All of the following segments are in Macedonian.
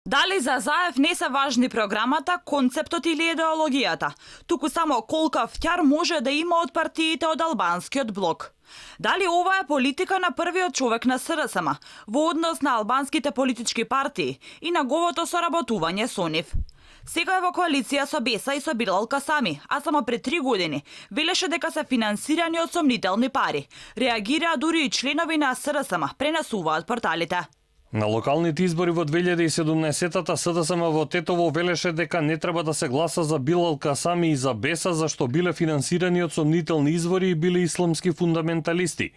Дали за Заев не се важни програмата, концептот или идеологијата, туку само колка втјар може да има од партиите од албанскиот блок. Дали ова е политика на првиот човек на СРСМ во однос на албанските политички партии и неговото соработување со нив? Сега е во коалиција со Беса и со Билал Касами, а само пред 3 години велеше дека се финансирани од сомнителни пари. Реагираа дури и членови на СРСМ, пренесуваат порталите. На локалните избори во 2017-та СДСМ во Тетово велеше дека не треба да се гласа за Билал Касами и за Беса зашто биле финансирани од сомнителни извори и биле исламски фундаменталисти.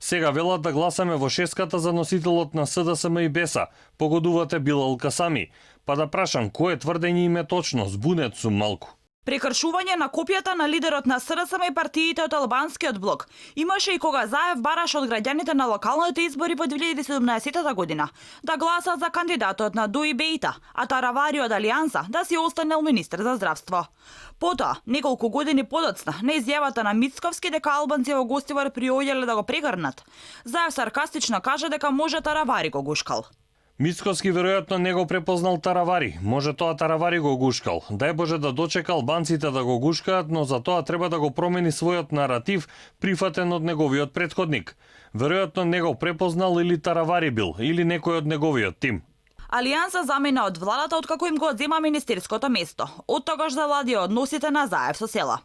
Сега велат да гласаме во шеската за носителот на СДСМ и Беса. Погодувате Билал Касами. Па да прашам, кое тврдење им е точно? Збунет сум малку. Прекршување на копијата на лидерот на СРСМ и партиите од албанскиот блок имаше и кога Заев бараше од граѓаните на локалните избори во 2017 година да гласат за кандидатот на Дуи Бејта, а Таравари од Алијанса да си останел министер за здравство. Потоа, неколку години подоцна, на изјавата на Мицковски дека албанци во Гостивар приоѓале да го прегрнат, Заев саркастично кажа дека може Таравари го гушкал. Мицковски веројатно не го препознал Таравари. Може тоа Таравари го гушкал. Дај Боже да дочека албанците да го гушкаат, но за тоа треба да го промени својот наратив, прифатен од неговиот претходник. Веројатно не го препознал или Таравари бил, или некој од неговиот тим. Алијанса замина од владата откако им го одзема министерското место. Од тогаш завладија односите на Заев со села.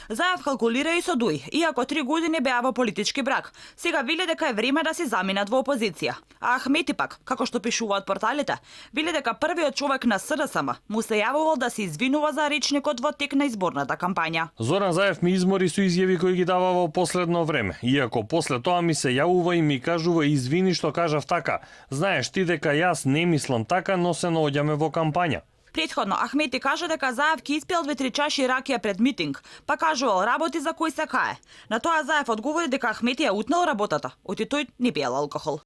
Заев калкулира и со Дуј, иако 3 години беа во политички брак. Сега вели дека е време да си заминат во опозиција. А Ахмети пак, како што пишуваат порталите, вели дека првиот човек на СРСМ му се јавувал да се извинува за речникот во тек на изборната кампања. Зоран Заев ми измори со изјави кои ги дава во последно време. Иако после тоа ми се јавува и ми кажува извини што кажав така. Знаеш ти дека јас не мислам така, но се наоѓаме во кампања. Претходно Ахмети кажа дека Заев ќе испил 2-3 чаши ракија пред митинг, па кажувал работи за кои се кае. На тоа Заев одговори дека Ахмети ја утнал работата, оти тој не пиел алкохол.